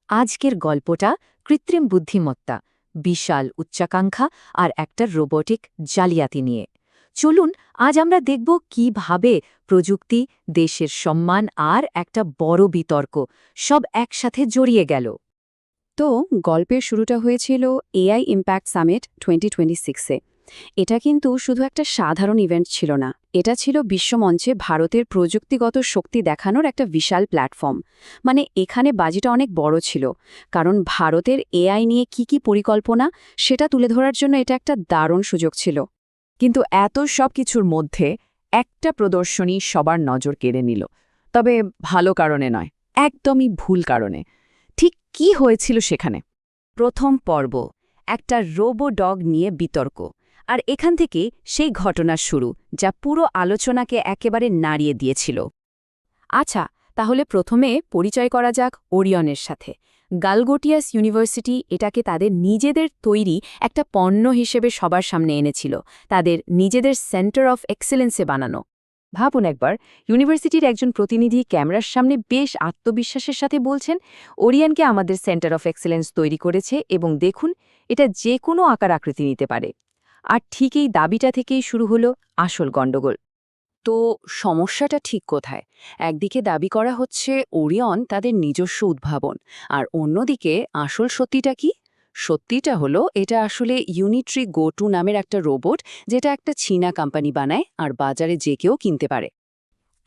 আজকের গল্পটা কৃত্রিম বুদ্ধিমত্তা, বিশাল উচ্চাকাঙ্ক্ষা আর একটা রোবটিক জালিয়াতি নিয়ে। চলুন আজ আমরা দেখব কিভাবে প্রযুক্তি, দেশের সম্মান আর একটা বড় বিতর্ক সব একসাথে জড়িয়ে গেল। তো গল্পের শুরুটা হয়েছিল এআই ইম্প্যাক্ট সামিট 2026-এ। এটা কিন্তু শুধু একটা সাধারণ ইভেন্ট ছিল না, এটা ছিল বিশ্বমঞ্চে ভারতের প্রযুক্তিগত শক্তি দেখানোর একটা বিশাল প্ল্যাটফর্ম। মানে এখানে বাজিটা অনেক বড় ছিল, কারণ ভারতের এআই নিয়ে কি পরিকল্পনা সেটা তুলে ধরার জন্য এটা একটা দারুণ সুযোগ ছিল। কিন্তু এত সব কিছুর মধ্যে একটা প্রদর্শনী সবার নজর কেড়ে নিল, তবে ভালো কারণে নয়, একদমই ভুল কারণে। ঠিক কি হয়েছিল সেখানে? প্রথম পর্ব, একটা রোবো ডগ নিয়ে বিতর্ক। আর এখান থেকে সেই ঘটনা শুরু, যা পুরো আলোচনাকে একেবারে নাড়িয়ে দিয়েছিল। আচ্ছা, তাহলে প্রথমে পরিচয় করা যাক ওরিয়নের সাথে। গালগোটিয়াস ইউনিভার্সিটি এটাকে তাদের নিজেদের তৈরি একটা পণ্য হিসেবে সবার সামনে এনেছিল, তাদের নিজেদের সেন্টার অফ এক্সেলেন্সে বানানো। ভাবুন একবার, ইউনিভার্সিটির একজন প্রতিনিধি ক্যামেরার সামনে বেশ আত্মবিশ্বাসের সাথে বলছেন, ওরিয়ানকে আমাদের সেন্টার অফ এক্সেলেন্স তৈরি করেছে এবং দেখুন, এটা যে কোনো আকার আকৃতি নিতে পারে। আর ঠিক এই দাবিটা থেকেই শুরু হলো আসল গণ্ডগোল। তো সমস্যাটা ঠিক কোথায়? একদিকে দাবি করা হচ্ছে ওরিয়ন তাদের নিজস্ব উদ্ভাবন, আর অন্যদিকে আসল সত্যিটা কি? সত্যিটা হলো এটা আসলে ইউনিট্রি গো-টু নামের একটা রোবট, যেটা একটা চীনা কোম্পানি বানায় আর বাজারে যে কেউ কিনতে পারে।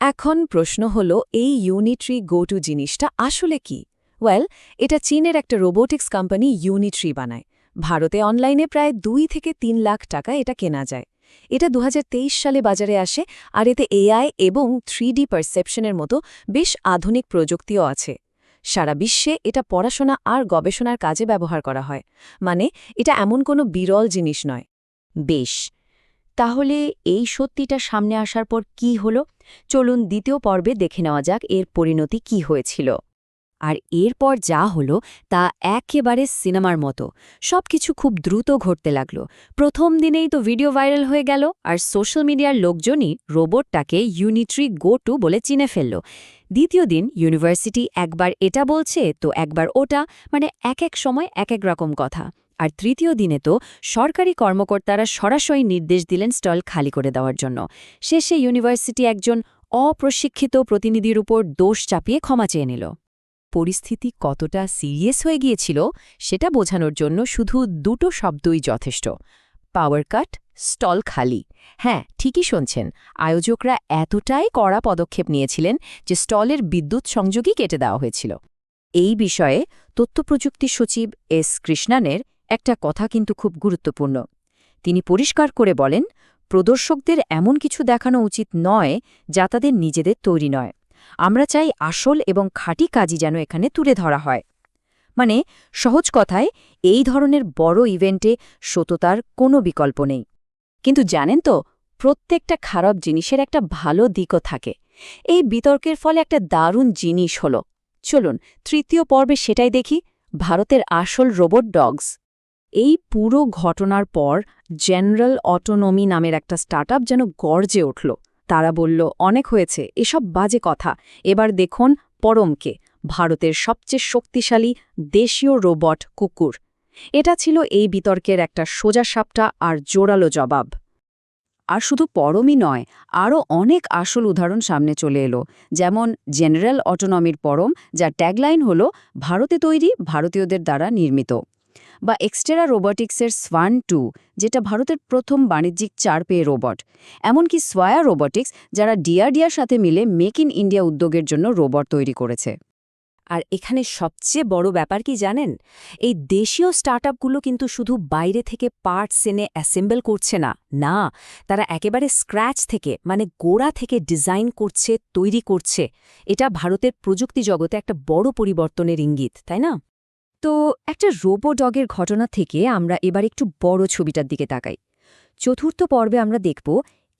এখন প্রশ্ন হলো, এই ইউনিট্রি গো-টু জিনিসটা আসলে কি? ওয়েল, এটা চীনের একটা রোবোটিক্স কোম্পানি ইউনিট্রি বানায়। ভারতে অনলাইনে প্রায় 2 থেকে 3 লাখ টাকা এটা কেনা যায়। এটা 2023 সালে বাজারে আসে, আর এতে এআই এবং 3D পারসেপশনের মতো বেশ আধুনিক প্রযুক্তিও আছে। সারা বিশ্বে এটা পড়াশোনা আর গবেষণার কাজে ব্যবহার করা হয়। মানে এটা এমন কোনো বিরল জিনিস নয়। বেশ, তাহলে এই সত্যিটা সামনে আসার পর কি হলো? চলুন দ্বিতীয় পর্বে দেখে নেওয়া যাক এর পরিণতি কি হয়েছিল। আর এরপর যা হলো তা একেবারে সিনেমার মতো। সবকিছু খুব দ্রুত ঘটতে লাগলো। প্রথম দিনেই তো ভিডিও ভাইরাল হয়ে গেল, আর সোশ্যাল মিডিয়ার লোকজনই রোবটটাকে ইউনিট্রি গো-টু বলে চিনে ফেলল। দ্বিতীয় দিন ইউনিভার্সিটি একবার এটা বলছে তো একবার ওটা, মানে এক সময় এক রকম কথা। আর তৃতীয় দিনে তো সরকারি কর্মকর্তারা সরাসরি নির্দেশ দিলেন স্টল খালি করে দেওয়ার জন্য। শেষে ইউনিভার্সিটি একজন অপ্রশিক্ষিত প্রতিনিধির উপর দোষ চাপিয়ে ক্ষমা চেয়ে নিল। পরিস্থিতি কতটা সিরিয়াস হয়ে গিয়েছিল সেটা বোঝানোর জন্য শুধু দুটো শব্দই যথেষ্ট: পাওয়ার কাট, স্টল খালি। হ্যাঁ, ঠিকই শুনছেন, আয়োজকরা এতটাই কড়া পদক্ষেপ নিয়েছিলেন যে স্টলের বিদ্যুৎ সংযোগই কেটে দেওয়া হয়েছিল। এই বিষয়ে তথ্যপ্রযুক্তি সচিব এস কৃষ্ণানের একটা কথা কিন্তু খুব গুরুত্বপূর্ণ। তিনি পরিষ্কার করে বলেন, প্রদর্শকদের এমন কিছু দেখানো উচিত নয় যা তাদের নিজেদের তৈরি নয়। আমরা চাই আসল এবং খাঁটি কাজই যেন এখানে তুলে ধরা হয়। মানে সহজ কথায়, এই ধরনের বড় ইভেন্টে সততার কোনো বিকল্প নেই। কিন্তু জানেন তো, প্রত্যেকটা খারাপ জিনিসের একটা ভালো দিকও থাকে। এই বিতর্কের ফলে একটা দারুণ জিনিস হল। চলুন তৃতীয় পর্বে সেটাই দেখি, ভারতের আসল রোবট ডগস। এই পুরো ঘটনার পর জেনারেল অটোনমি নামের একটা স্টার্টআপ যেন গর্জে উঠল। তারা বলল, অনেক হয়েছে এসব বাজে কথা, এবার দেখুন পরমকে, ভারতের সবচেয়ে শক্তিশালী দেশীয় রোবট কুকুর। এটা ছিল এই বিতর্কের একটা সোজাসাপটা আর জোরালো জবাব। আর শুধু পরমই নয়, আরও অনেক আসল উদাহরণ সামনে চলে এলো, যেমন জেনারেল অটোনমির পরম, যার ট্যাগলাইন হলো ভারতে তৈরি, ভারতীয়দের দ্বারা নির্মিত। বা এক্সটেরা রোবটিক্সের স্বান 2, যেটা ভারতের প্রথম বাণিজ্যিক 4 পেয়ে রোবট। এমনকি সোয়া রোবটিক্স, যারা ডিআরডিআর সাথে মিলে মেক ইন ইন্ডিয়া উদ্যোগের জন্য রোবট তৈরি করেছে। আর এখানে সবচেয়ে বড় ব্যাপার কি জানেন? এই দেশীয় স্টার্টআপগুলো কিন্তু শুধু বাইরে থেকে পার্টস এনে অ্যাসেম্বল করছে না, না, তারা একেবারে স্ক্র্যাচ থেকে, মানে গোড়া থেকে ডিজাইন করছে, তৈরি করছে। এটা ভারতের প্রযুক্তি জগতে একটা বড় পরিবর্তনের ইঙ্গিত, তাই না? তো একটা রোবো ডগের ঘটনা থেকে আমরা এবার একটু বড় ছবিটার দিকে তাকাই। চতুর্থ পর্বে আমরা দেখব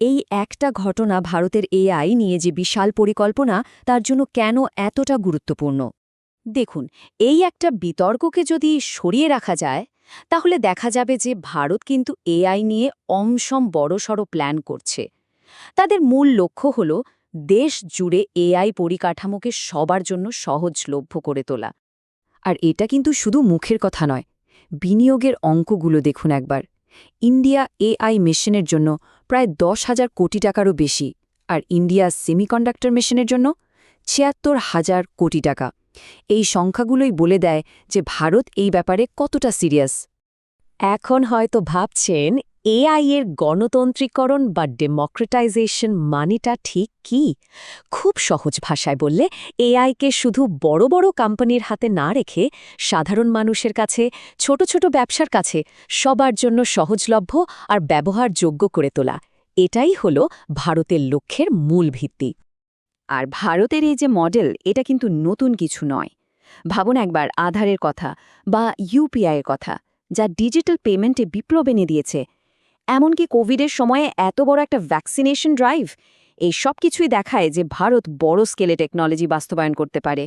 এই একটা ঘটনা ভারতের এআই নিয়ে যে বিশাল পরিকল্পনা, তার জন্য কেন এতটা গুরুত্বপূর্ণ। দেখুন, এই একটা বিতর্ককে যদি সরিয়ে রাখা যায়, তাহলে দেখা যাবে যে ভারত কিন্তু এআই নিয়ে অমসম বড়সড় প্ল্যান করছে। তাদের মূল লক্ষ্য হল দেশ জুড়ে এআই পরিকাঠামোকে সবার জন্য সহজলভ্য করে তোলা। আর এটা কিন্তু শুধু মুখের কথা নয়, বিনিয়োগের অঙ্কগুলো দেখুন একবার। ইন্ডিয়া এআই মিশনের জন্য প্রায় 10,000 কোটি টাকারও বেশি, আর ইন্ডিয়া সেমিকন্ডাক্টর মিশনের জন্য 76,000 কোটি টাকা। এই সংখ্যাগুলোই বলে দেয় যে ভারত এই ব্যাপারে কতটা সিরিয়াস। এখন হয়তো ভাবছেন এআই এর গণতন্ত্রীকরণ বা ডেমোক্রেটাইজেশন মানেটা ঠিক কি? খুব সহজ ভাষায় বললে এআইকে শুধু বড় বড় কোম্পানির হাতে না রেখে সাধারণ মানুষের কাছে, ছোট ছোট ব্যবসার কাছে সবার জন্য সহজলভ্য আর ব্যবহারযোগ্য করে তোলা। এটাই হলো ভারতের লক্ষ্যের মূল ভিত্তি। আর ভারতের এই যে মডেল, এটা কিন্তু নতুন কিছু নয়। ভাবুন একবার আধারের কথা বা ইউপিআইয়ের কথা, যা ডিজিটাল পেমেন্টে বিপ্লব এনে দিয়েছে। এমনকি কোভিডের সময়ে এত বড় একটা ভ্যাকসিনেশন ড্রাইভ, এই সব কিছুই দেখায় যে ভারত বড় স্কেলে টেকনোলজি বাস্তবায়ন করতে পারে।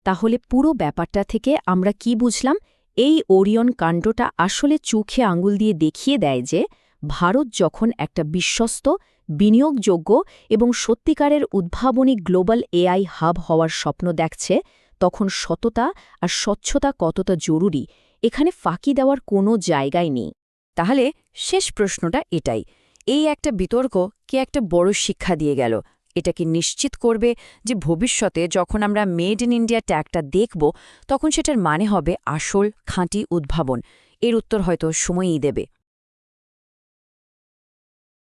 তাহলে পুরো ব্যাপারটা থেকে আমরা কি বুঝলাম? এই ওরিয়ন কাণ্ডটা আসলে চোখে আঙুল দিয়ে দেখিয়ে দেয় যে ভারত যখন একটা বিশ্বস্ত, বিনিয়োগযোগ্য এবং সত্যিকারের উদ্ভাবনী গ্লোবাল এআই হাব হওয়ার স্বপ্ন দেখছে, তখন সততা আর স্বচ্ছতা কতটা জরুরি এখানে ফাঁকি দেওয়ার কোনো জায়গাই নেই। তাহলে শেষ প্রশ্নটা এটাই, এই একটা বিতর্ক কি একটা বড় শিক্ষা দিয়ে গেল? এটা কি নিশ্চিত করবে যে ভবিষ্যতে যখন আমরা মেড ইন ইন্ডিয়া ট্যাগটা দেখব, তখন সেটার মানে হবে আসল, খাঁটি উদ্ভাবন? এর উত্তর হয়তো সময়ই দেবে।